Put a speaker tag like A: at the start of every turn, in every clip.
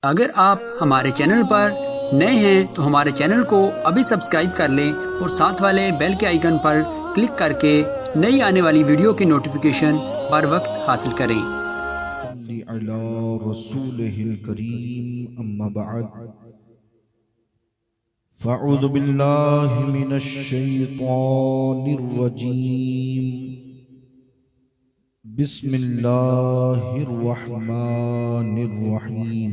A: अगर आप हमारे चैनल पर नए हैं तो हमारे चैनल को अभी सब्सक्राइब कर लें और साथ वाले बेल के आइकन पर क्लिक करके नई आने वाली वीडियो की नोटिफिकेशन बर वक्त हासिल करें।
B: सल्ली अला रसूलिहिल करीम अम्मा बअद फ़अऊज़ु बिल्लाहि मिनश शैतानिर रजीम बिस्मिल्लाहिर रहमानिर रहीम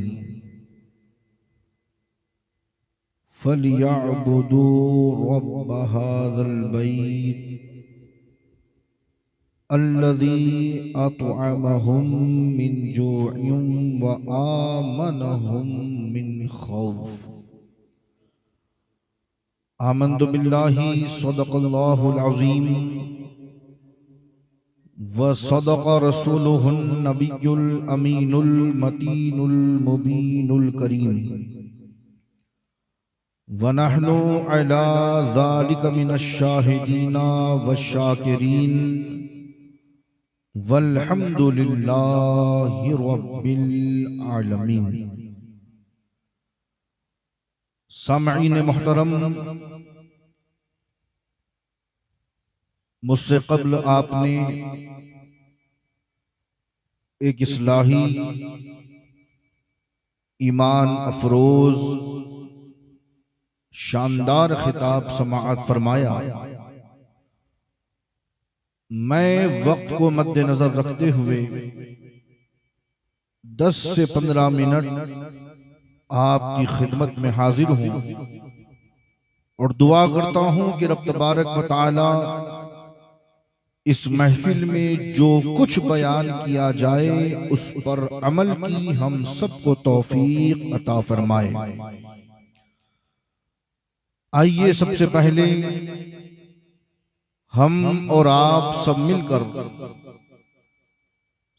B: फलियअबुदू रब्ब हाज़ल बैत अल्लज़ी अतअमहुम मिन जूइन व आमनहुम मिन खौफ। आमन्तु बिल्लाहि सदक़ल्लाहुल अज़ीम व सदक़ रसूलुहुन नबियुल अमीनुल मतीनुल मुबीनुल करीम व नहनु अला ज़ालिका मिनश शाहिदीना वश्शाकिरीन वल्हम्दुलिल्लाहि रब्बिल आलमीन। सामईन मुहतरम, मुझसे कब्ल आपने एक इस्लाही ईमान अफरोज शानदार खिताब समाअत फरमाया। मैं वक्त को मद्देनजर रखते हुए 10 से 15 मिनट आपकी खिदमत में हाजिर हूं और दुआ करता हूं कि रब तबारक व तआला इस महफिल में जो कुछ बयान किया जाए उस पर अमल की हम सबको तौफीक अता फरमाए। आइए सबसे पहले हम और आप सब मिलकर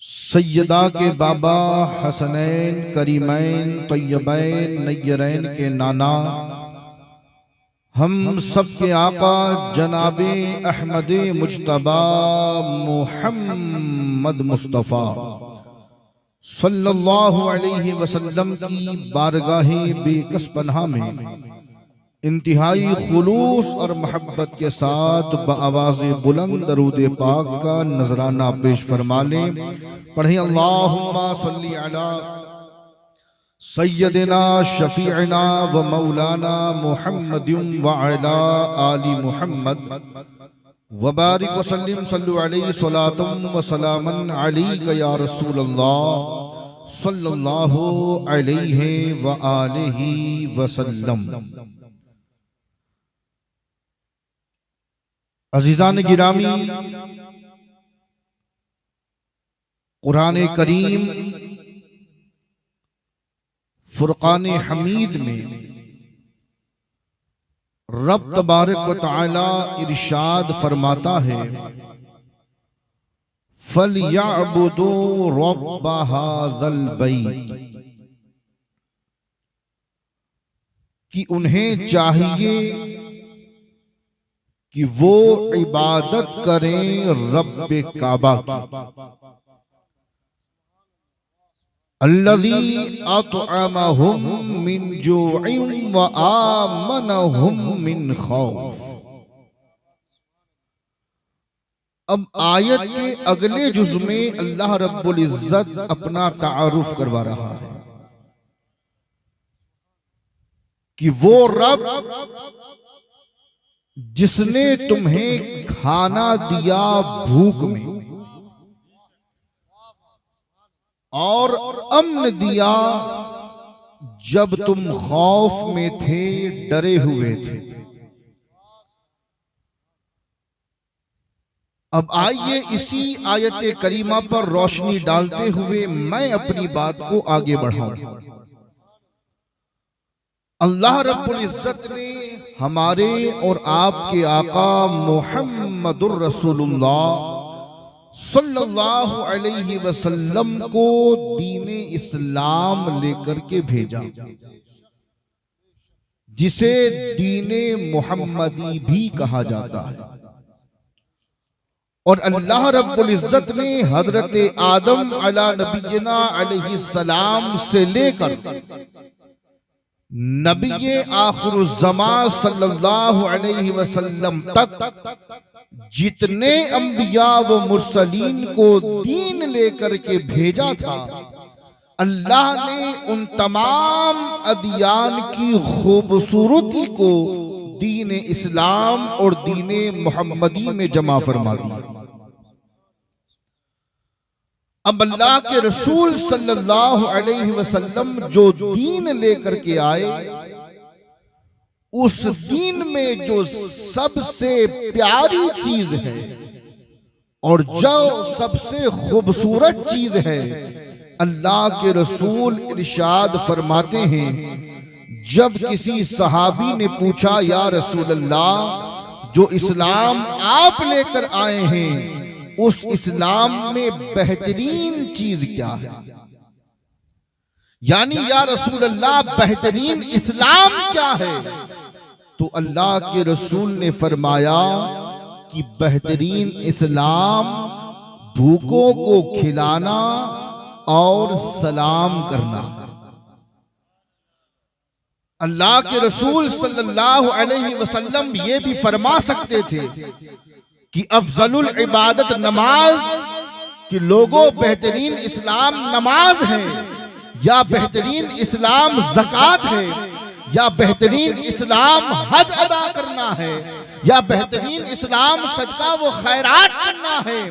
B: सैयदा के बाबा हसनैन करीमैन तैयबैन नय्यरैन के नाना हम सबके आका जनाबे अहमदे मुज्तबा मुहम्मद मुस्तफ़ा सल्लल्लाहु अलैहि वसल्लम की बारगाहे बेकस पनाह में इंतहाई खुलूस और मोहब्बत के साथ बआवाज़ बुलंद दरूद पाक का नजराना पेश फरमा लें। पढ़ें अल्लाहुम्मा सल्ली अला सय्यदिना शफीअना व मौलाना मुहम्मदिन व अला आलि मुहम्मद व बारिक व सल्लिम सल्लु अलैहि सलातम व सलामन अलैका या रसूलल्लाह सल्लल्लाहु अलैहि व आलिहि वसल्लम। अज़ीज़ान गिरामी, कुरान करीम फुरकान हमीद में रब तबारक व तआला इरशाद फरमाता है, फलयअबुदू रब्ब हाज़ल बैत, कि उन्हें चाहिए कि वो इबादत करें रब्बे काबा की, अल्लज़ी अतअमहुम मिन जूइन व आमनहुम मिन खौफ। अब आयत के अगले जुज़ में अल्लाह रब्बुल इज्जत अपना तारुफ करवा रहा है कि वो रब जिसने तुम्हें खाना दिया भूख में और अम्न दिया जब तुम खौफ में थे, डरे हुए थे। अब आइए इसी आयत करीमा पर रोशनी डालते हुए मैं अपनी बात को आगे बढ़ाऊं। अल्लाह रब्बुल इज्जत ने हमारे और आपके आका मुहम्मदुर रसूलुल्लाह सल्लल्लाहु अलैहि वसल्लम को दीन इस्लाम लेकर के भेजा, जिसे दीन मुहम्मदी भी कहा जाता है। और अल्लाह रब्बुल इज्जत ने हजरत आदम अला नबीना अलैहिस्सलाम से लेकर नबी आखिरुज़्ज़मा सल्लल्लाहु अलैहि वसल्लम तक जितने अंबिया व मुरसलीन को दीन लेकर के भेजा था, अल्लाह ने उन तमाम अदियान की खूबसूरती को दीन इस्लाम और दीन मोहम्मदी में जमा फरमा दिया। अब अल्लाह के रसूल सल्लल्लाहु अलैहि वसल्लम जो दीन लेकर के आए, उस दीन में जो सबसे प्यारी चीज है और जो सबसे खूबसूरत चीज है, अल्लाह के रसूल इरशाद फरमाते हैं, जब किसी सहाबी ने पूछा, या रसूल अल्लाह, जो इस्लाम आप लेकर आए हैं उस इस्लाम में बेहतरीन चीज क्या है? यानी या रसूल अल्लाह, बेहतरीन इस्लाम क्या है? तो अल्लाह के रसूल ने फरमाया कि बेहतरीन इस्लाम भूखों को खिलाना और सलाम करना। अल्लाह के रसूल सल्लल्लाहु अलैहि वसल्लम ये भी फरमा सकते थे कि अफजलुल इबादत नमाज, कि लोगों बेहतरीन इस्लाम नमाज है, या बेहतरीन इस्लाम ज़कात है, या बेहतरीन इस्लाम हज अदा करना है, या बेहतरीन इस्लाम सदका व खैरात करना है।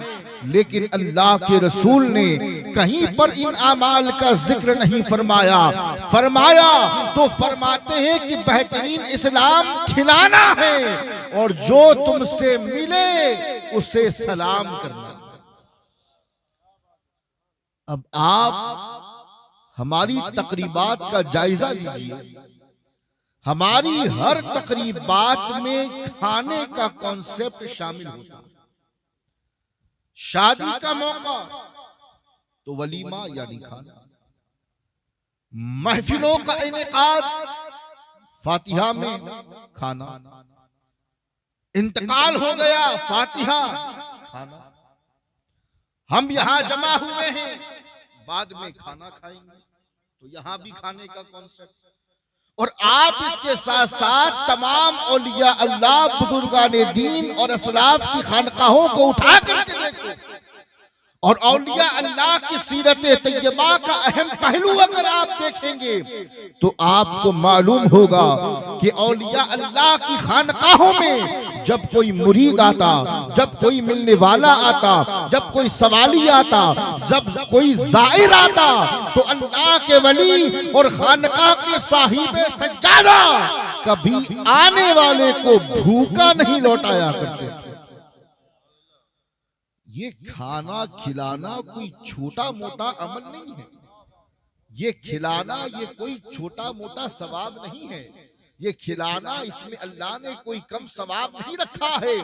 B: लेकिन अल्लाह के रसूल ने कहीं पर इन अमाल का जिक्र नहीं फरमाया। फरमाया तो फरमाते हैं कि बेहतरीन इस्लाम खिलाना है और जो तुमसे मिले उसे सलाम करना। अब आप हमारी तकरीबात का जायजा लीजिए। हमारी हर तकरीबात में खाने का कॉन्सेप्ट शामिल होता है। शादी का मौका तो वलीमा यानी खाना, महफिलों का इनेकाद, फातिहा में खाना, इंतकाल हो गया, फातिहा खाना, हम यहां जमा हुए हैं, बाद में खाना खाएंगे, तो यहां भी खाने का कॉन्सेप्ट। और आप इसके साथ साथ तमाम औलिया अल्लाह, बुजुर्गाने दीन और असलाफ की खानकाहों को उठा करके देखो, और औलिया अल्लाह की सीरत तैयबा का अहम पहलू अगर आप देखेंगे तो आपको मालूम होगा कि औलिया अल्लाह की खानकाहों में जब कोई मुरीद आता, जब कोई मिलने वाला आता, जब कोई सवाली आता, जब कोई जाहिर आता, तो अल्लाह के वली और खानका के साहिब सज्जादा कभी आने वाले को भूखा नहीं लौटाया करते। ये खाना खिलाना कोई छोटा मोटा अमल नहीं है। ये खिलाना ये कोई छोटा मोटा सवाब नहीं है। ये खिलाना, इसमें अल्लाह ने कोई कम सवाब नहीं रखा है।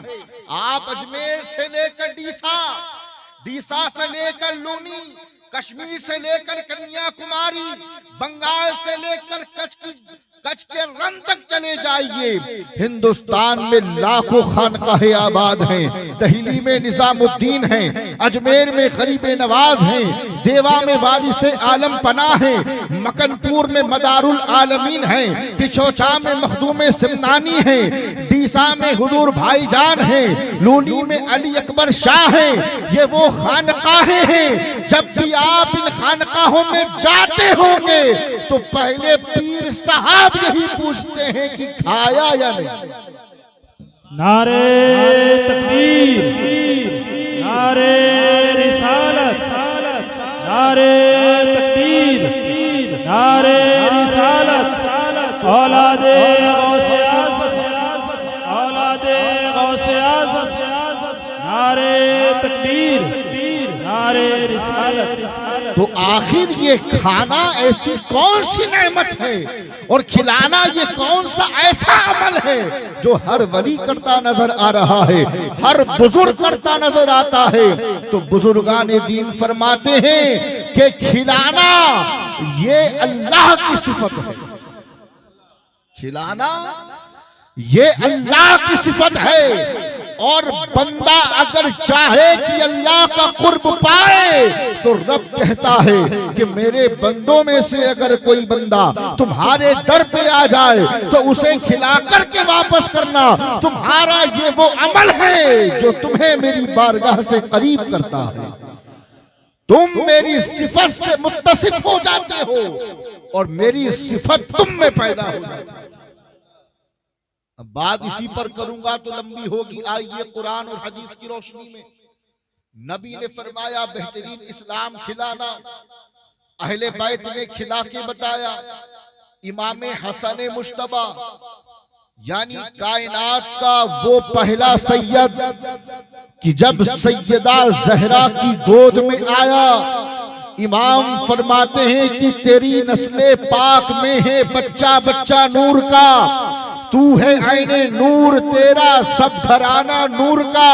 B: आप अजमेर से लेकर डीसा से लेकर लूनी, कश्मीर से लेकर कन्याकुमारी, बंगाल से लेकर कच्छ के रन तक चले जाइए। हिंदुस्तान में लाखों खानकाहें आबाद हैं। दिल्ली में निजामुद्दीन है, अजमेर में गरीब नवाज है, देवा में वारिस आलम पना है, मकनपुर में मदारुल आलमीन है, किचौचा में मखदूम सिमनानी है, डीसा में हुजूर भाईजान है, लूनी में अली अकबर शाह है। ये वो खानकाहें हैं। जब भी आप इन खानकाहों में जाते होंगे तो पहले पीर साहब यही पूछते हैं कि खाया या नहीं।
C: नारे तकबीर, नारे रिसालत, नारे तकबीर, नारे रिसालत, औलादे गौसे आज़म, औलादे गौसे आज़म, नारे तकबीर, नारे रिसालत।
B: तो आखिर ये खाना ऐसी कौन सी नेमत है और खिलाना ये कौन सा ऐसा अमल है जो हर वली करता नजर आ रहा है, हर बुजुर्ग करता नजर आता है? तो बुजुर्गाने दीन फरमाते हैं कि खिलाना ये अल्लाह की सिफत है। खिलाना ये अल्लाह की सिफत है। और बंदा अगर चाहे कि अल्लाह का कुर्ब पाए तो रब कहता है कि मेरे बंदों में से अगर कोई बंदा तुम्हारे दर पे आ जाए तो उसे खिला करके वापस करना, तुम्हारा ये वो अमल है जो तुम्हें मेरी बारगाह से करीब करता है। तुम मेरी सिफत से मुत्तसिफ हो जाते हो और मेरी सिफत तुम में पैदा हो जाती है। अब बात इसी पर करूंगा तो लंबी होगी। आइए कुरान और हदीस की रोशनी में नबी ने फरमाया बेहतरीन इस्लाम खिलाना, अहले बैत ने खिला के बताया। इमाम हसन मुश्तबा यानी कायनात का वो पहला सैयद कि जब सैयदा जहरा की गोद में आया, इमाम फरमाते हैं कि तेरी नस्ले पाक में है बच्चा बच्चा नूर का, तू है आईने नूर, तेरा सब घराना नूर का,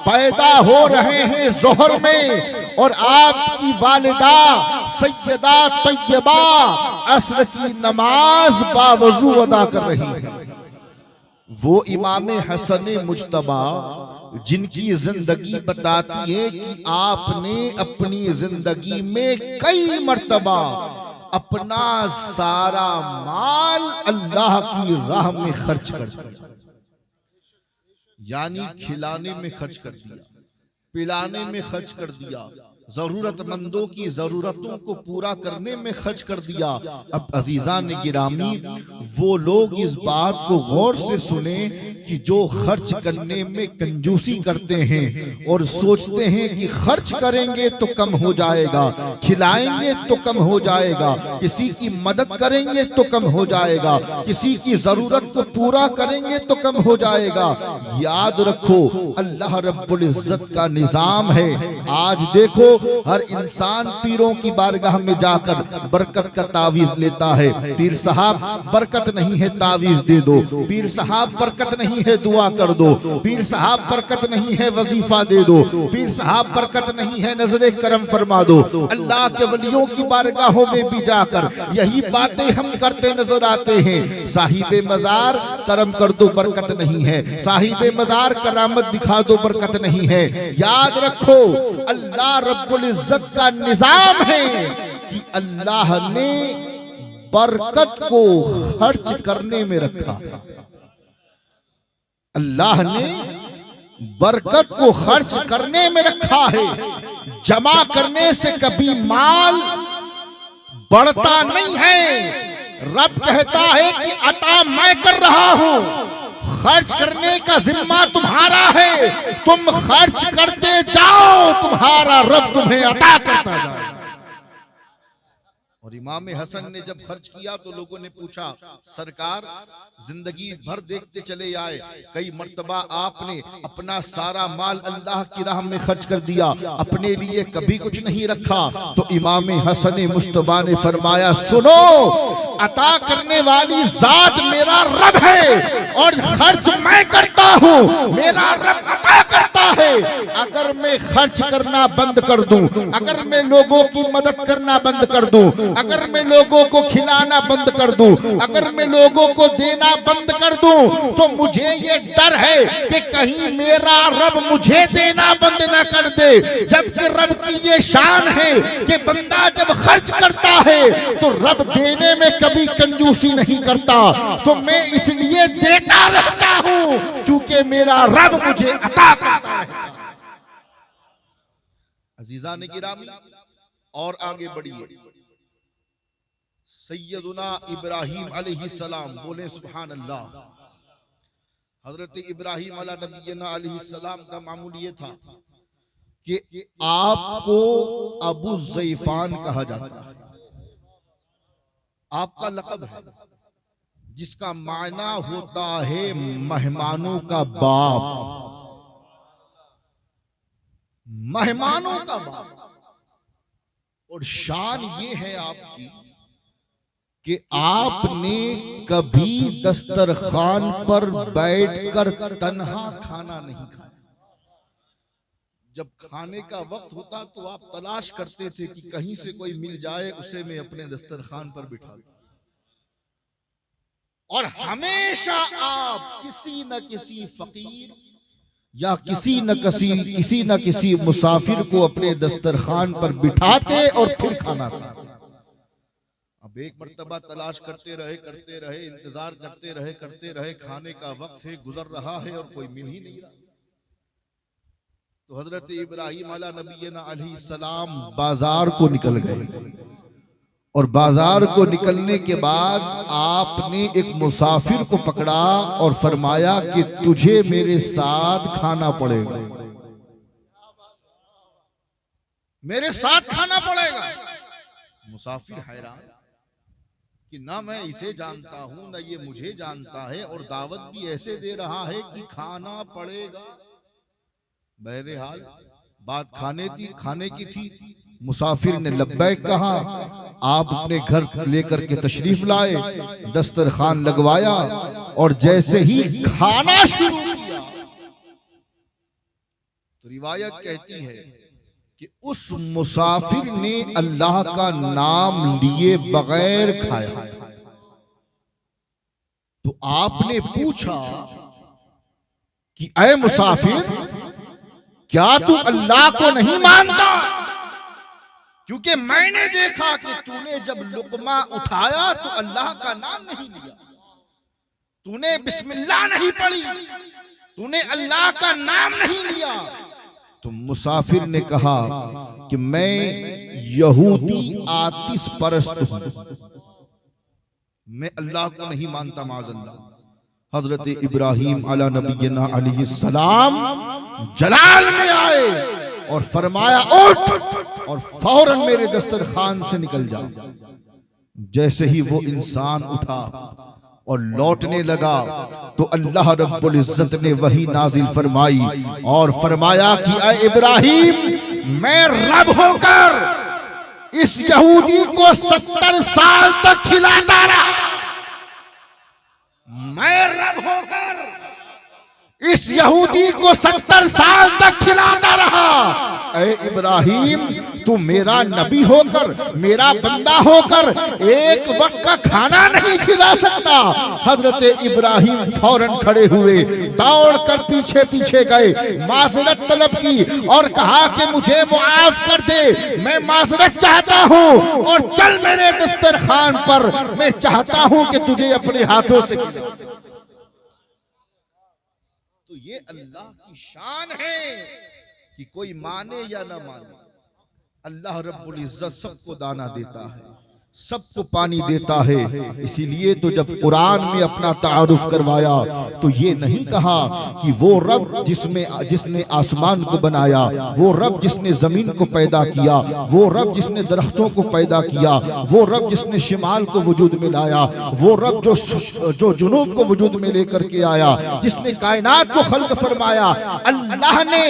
B: पैदा हो रहे हैं जोहर में और आपकी वालिदा सैयदा तैयबा असर की नमाज बावजू अदा कर रही है। वो इमाम हसन मुज्तबा जिनकी जिंदगी बताती है कि आपने अपनी जिंदगी में कई मर्तबा अपना सारा माल अल्लाह की राह में खर्च कर दिया, यानी खिलाने में खर्च कर दिया, पिलाने में खर्च कर दिया, जरूरतमंदों की जरूरतों को पूरा करने में खर्च कर दिया। अब अजीजान गिरामी, वो लोग इस बात को गौर से सुने कि जो खर्च करने में कंजूसी करते हैं और सोचते हैं कि खर्च करेंगे तो कम हो जाएगा, खिलाएंगे तो कम हो जाएगा, किसी की मदद करेंगे तो कम हो जाएगा, किसी की जरूरत को पूरा करेंगे तो कम हो जाएगा। याद रखो अल्लाह रब्बुल इज्जत का निजाम है। आज देखो हर इंसान पीरों की बारगाह में जाकर बरकत का तावीज लेता है। पीर साहब बरकत नहीं है तावीज दे दो, पीर साहब बरकत नहीं है दुआ कर दो, पीर साहब बरकत नहीं है वजीफा दे दो, पीर साहब बरकत नहीं है नजरे करम फरमा दो। अल्लाह के वलियों की बारगाहों में भी जाकर यही बातें हम करते नजर आते हैं। साहिबे मजार करम कर दो बरकत नहीं है, साहिबे मजार करामत दिखा दो बरकत नहीं है। याद रखो अल्लाह रब्बुल इज्जत का निजाम है कि अल्लाह ने बरकत को खर्च करने में रखा। अल्लाह ने बरकत को खर्च करने में रखा है। जमा करने से कभी माल बढ़ता नहीं है। रब कहता है कि अता मैं कर रहा हूं, खर्च करने का जिम्मा तुम्हारा है, तुम खर्च करते जाओ, तुम्हारा रब तुम्हें अता करता जाए। और इमाम हसन ने जब खर्च किया तो लोगों ने पूछा सरकार जिंदगी भर देखते चले आए, कई मर्तबा आपने अपना सारा माल अल्लाह की राह में खर्च कर दिया, अपने लिए कभी कुछ नहीं रखा। तो इमाम हसन मुस्तफा ने फरमाया सुनो, अता करने वाली जात मेरा रब है और खर्च मैं करता हूँ, मेरा रब अता करता है। अगर मैं खर्च करना बंद कर दूं, अगर मैं लोगों की मदद करना बंद कर दूं, अगर मैं लोगों को खिलाना बंद कर दूं, अगर मैं लोगों को देना बंद कर दूं, तो मुझे ये डर है कि कहीं मेरा रब मुझे देना बंद ना कर दे। जबकि रब की ये शान है कि बंदा जब खर्च करता है तो रब देने में कभी कंजूसी नहीं करता। तो मैं इसलिए देता रहता हूं क्योंकि मेरा रब मुझे अता करता है। अजीजा ने गिरामी और आगे बढ़िए। सैयदुना इब्राहिम अलैहिस्सलाम बोले सुभान अल्लाह। हजरत इब्राहिम अला नबीना अलैहिस्सलाम का मामूल ये था कि आपको अबू ज़ैफ़ान कहा जाता है, आपका लक़ब है जिसका मायना होता है मेहमानों का बाप, मेहमानों का बाप। और शान ये है आपकी कि आपने कभी दस्तरखान पर बैठकर तन्हा खाना नहीं खाया। जब खाने का वक्त होता तो आप तलाश करते थे कि कहीं से कोई मिल जाए, उसे मैं अपने दस्तरखान पर बिठा दूं। और हमेशा आप किसी न किसी फकीर, या किसी न किसी मुसाफिर को अपने दस्तरखान पर बिठाते और फिर खाना खाते। अब एक मर्तबा तलाश करते रहे, इंतजार करते रहे, खाने का वक्त है, गुजर रहा है और कोई मिल ही नहीं रहा। तो हजरत इब्राहिम अला नबीना अलैहि सलाम बाजार को निकल गए और बाजार को निकलने के बाद आपने एक मुसाफिर को पकड़ा और फरमाया कि तुझे मेरे साथ खाना पड़ेगा, मेरे साथ खाना पड़ेगा। मुसाफिर हैरान कि ना मैं इसे जानता हूं ना ये मुझे जानता है और दावत भी ऐसे दे रहा है कि खाना पड़ेगा। बहरहाल बात खाने की थी। मुसाफिर ने लब्बैक कहा, आप अपने घर लेकर के तशरीफ लाए, दस्तरखान लगवाया और जैसे ही खाना शुरू किया तो रिवायत कहती है कि उस मुसाफिर ने अल्लाह का नाम लिए बगैर खाया। तो आपने पूछा कि ऐ मुसाफिर, क्या तू अल्लाह को नहीं मानता? क्योंकि मैंने देखा कि तूने जब लुकमा उठाया तो अल्लाह का नाम नहीं लिया, तूने बिस्मिल्लाह नहीं पढ़ी, तूने अल्लाह का नाम नहीं लिया। तो मुसाफिर ने कहा कि मैं यहूदी आतिश परस्त हूं, मैं अल्लाह को नहीं मानता माज़अल्लाह। हजरत इब्राहिम अला नबीना अलैहि सलाम जलाल में आए और फरमाया उठ और फौरन मेरे दस्तरखान से निकल जा। जैसे ही वो इंसान उठा और लौटने लगा तो अल्लाह रब्बुल इज्जत ने वही नाजिल फरमाई और फरमाया कि ऐ इब्राहिम, मैं रब होकर इस यहूदी को 70 साल तक खिलाता रहा, मैं रब होकर इस यहूदी को 70 साल तक खिलाता रहा। ऐ इब्राहिम, तू मेरा नबी होकर, मेरा बंदा होकर एक वक्त का खाना नहीं खिला सकता। हजरत इब्राहिम फौरन खड़े हुए, दौड़कर पीछे पीछे गए, माजरत तलब की और कहा कि मुझे मुआफ कर दे, मैं माजरत चाहता हूं और चल मेरे दस्तरखान पर, मैं चाहता हूं कि तुझे अपने हाथों से खिलाऊं। तो ये अल्लाह की शान है कि कोई माने या ना माने, अल्लाह रब्बुल इज्जत सबको दाना देता है, सबको पानी देता है। इसीलिए तो जब कुरान में अपना तारुफ करवाया तो ये नहीं कहा कि वो रब जिसने आसमान को बनाया, वो रब जिसने जमीन को पैदा किया, वो रब जिसने दरख्तों को पैदा किया, वो रब जिसने शिमाल को वजूद में लाया, वो रब जो जुनूब को वजूद में लेकर के आया, जिसने कायनात को खल्क फरमाया। अल्लाह ने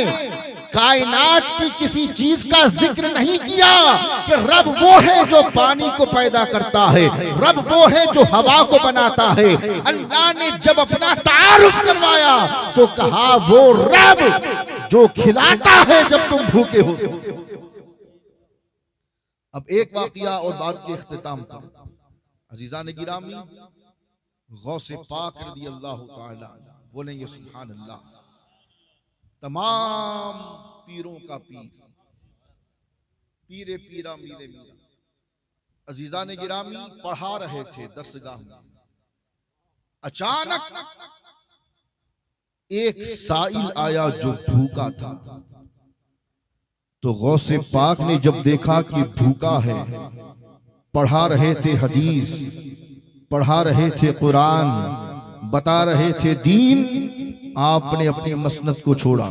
B: कायनात की किसी चीज का जिक्र नहीं किया कि रब वो है जो पानी को पैदा करता है, रब वो है जो हवा को बनाता है। अल्लाह ने जब अपना तारुफ करवाया तो कहा वो रब जो खिलाता है जब तुम भूखे हो। अब एक वाकया और बात के इख्तिताम पर, अजीजान गिरामी, गौसे पाक रज़ियल्लाहु ताला बोलेंगे सुभान अल्लाह। तमाम पीरों का पीर, पीरे पीरा मीरे मीरा, अजीजान गिरामी पढ़ा रहे थे दरसगाह में। अचानक एक साइल आया जो भूखा था। तो गौसे पाक ने जब देखा कि भूखा है, पढ़ा रहे थे हदीस, पढ़ा रहे थे कुरान, बता रहे थे दीन, आपने अपनी मसनद को छोड़ा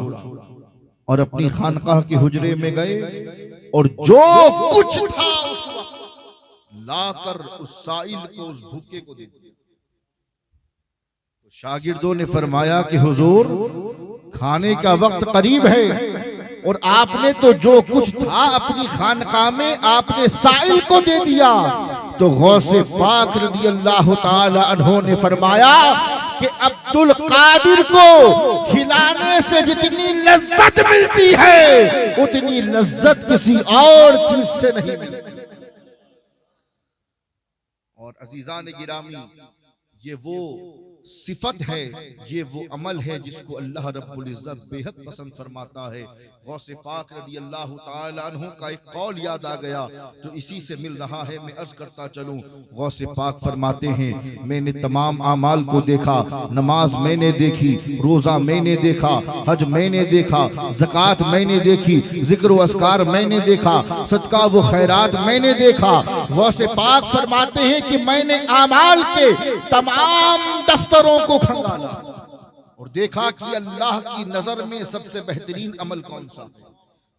B: और अपनी खानकाह के हुजरे में गए और जो कुछ था उस वक्त लाकर उस साइल को, उस भूखे को दे दिया। तो शागिर्दों ने फरमाया कि हुजूर, खाने का वक्त करीब है और आपने तो जो कुछ था अपनी खानकाह में आपने साइल को दे दिया। तो गौसे पाक रज़ियल्लाहु ताला अन्हु ने फरमाया कि अब्दुल कादिर को खिलाने से जितनी लज्जत मिलती है उतनी लज्जत किसी और चीज से नहीं मिलती। और अजीजान गिरामी, ये वो सिफत है, ये वो अमल है जिसको अल्लाह रब्बुल इज्जत बेहद पसंद फरमाता है। गौसे पाक रज़ी अल्लाह ताला अन्हु का एक कौल याद आ गया जो इसी से मिल रहा है, मैं अर्ज करता चलूं। गौसे पाक फरमाते हैं, मैंने तमाम आमाल को देखा, नमाज मैंने देखी, रोजा मैंने देखा, हज मैंने देखा, ज़कात मैंने देखी, जिक्र व अस्कार मैंने देखा, सदका व खैरात मैंने देखा। गौसे पाक फरमाते हैं कि मैंने आमाल के तमाम दफ्तरों को खंगाला और देखा कि अल्लाह की नजर में सबसे बेहतरीन अमल कौन सा है।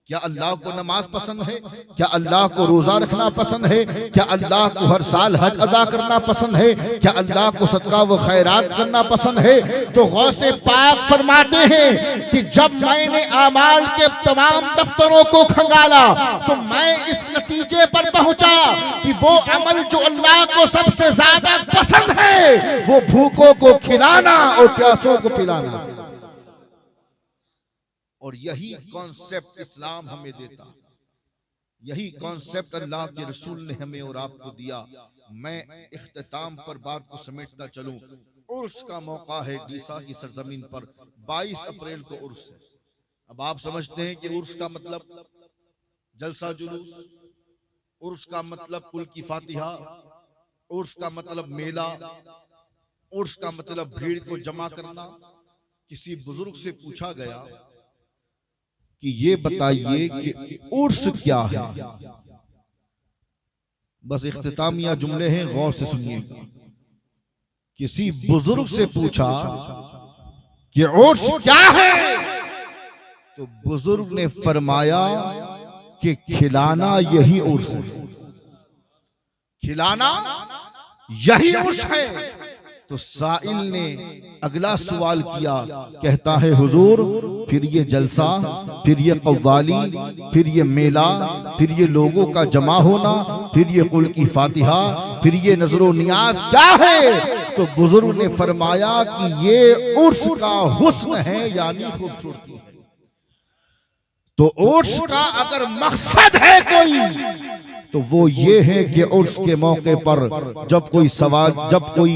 B: क्या अल्लाह को नमाज पसंद है? क्या अल्लाह को रोजा रखना पसंद है? क्या अल्लाह को हर साल हज अदा करना पसंद है? क्या अल्लाह को सदका व खैरात करना पसंद है? तो गौसे पाक फरमाते हैं कि जब मैंने आमाल के तमाम दफ्तरों को खंगाला तो मैं इस नतीजे पर पहुंचा कि वो अमल जो अल्लाह को सबसे ज्यादा पसंद है वो भूखों को खिलाना और प्यासों को पिलाना। और यही कॉन्सेप्ट इस्लाम हमें देता, यही कॉन्सेप्ट अल्लाह के रसूल ने हमें और आपको दिया। मैं इख्तिताम पर बात को समेटता चलूं। उर्स का मौका है डीसा की सरजमीन पर, 22 अप्रैल को उर्स है। अब आप समझते हैं कि उर्स का मतलब जलसा जुलूस, उर्स का मतलब कुल की फातिहा, उर्स का मतलब मेला, उर्स का मतलब भीड़ को जमा करना। किसी बुजुर्ग से पूछा गया कि ये बताइए कि उर्स क्या है। बस इख्तितामिया जुमले हैं, गौर से सुनिएगा। किसी बुजुर्ग से पूछा कि उर्स क्या है, तो बुजुर्ग ने फरमाया कि खिलाना यही उर्स है, खिलाना यही उर्स है। तो साइल ने अगला सवाल किया, कहता है हुजूर फिर ये जलसा, फिर ये कव्वाली, फिर ये मेला, फिर ये लोगों का जमा होना, फिर ये कुल की फातिहा, फिर ये नजरो नियाज क्या है? तो बुजुर्ग ने फरमाया कि ये उर्स का हुस्न है, यानी खूबसूरती है। तो उर्स का अगर मकसद है कोई तो वो ये है कि उर्स के मौके पर जब कोई सवाल, जब कोई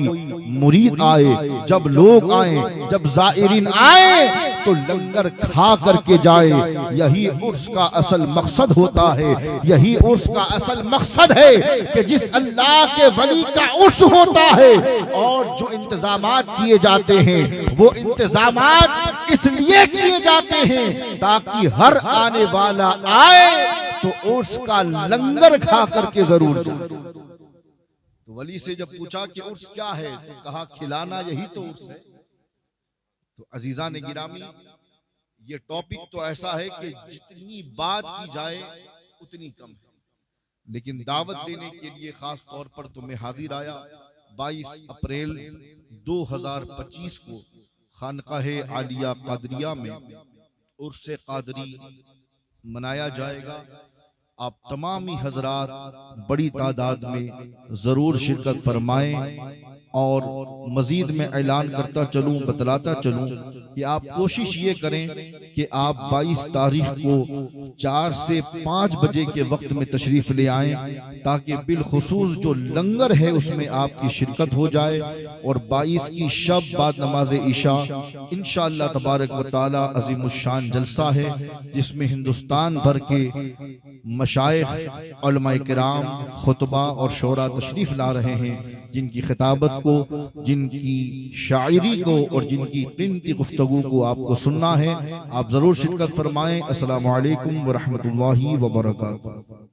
B: मुरीद आए, जब लोग आए, जब ज़ाइरीन आए तो लंगर खा करके जाए। यही उर्स का असल मकसद होता है। यही उर्स का असल मकसद है कि जिस अल्लाह के वली का उर्स होता है और जो इंतजामात किए जाते हैं वो इंतजामात इसलिए किए जाते हैं ताकि हर आने वाला आए तो उर्स का लंगर खा करके जरूर जाए। तो वली से जब पूछा कि उर्स क्या है तो कहा खिलाना यही तो उर्स है। तो अजीजा ने गिरामी, ये टॉपिक तो ऐसा है कि जितनी बात की जाए उतनी कम है, लेकिन दावत देने के लिए खास तौर पर तो मैं हाजिर आया। 22 अप्रैल 2025 को खानकाहे आलिया कादरिया में उर्स कादरी मनाया जाएगा। आप तमामी हजरात बड़ी तादाद में जरूर शिरकत फरमाएं। और मजीद में ऐलान करता चलूं, बतलाता चलूं कि आप कोशिश ये करें कि आप 22 तारीख को 4 से 5 बजे के वक्त में तशरीफ ले आएं ताकि बिलखुसूस जो लंगर है उसमें आपकी शिरकत हो जाए। और 22 की शब बाद नमाज इशा इंशाअल्लाह तबारक व तआला अज़ीमुश्शान जलसा है जिसमें हिंदुस्तान भर के मशाइख, उलमाए किराम, खुतबा और शोरा तशरीफ ला रहे हैं, जिनकी खिताबत को, जिनकी शायरी को और जिनकी कीमती गुफ्तगू को आपको सुनना है। आप जरूर शिरकत फरमाएं। अस्सलामु अलैकुम व रहमतुल्लाहि व बरकातुहू।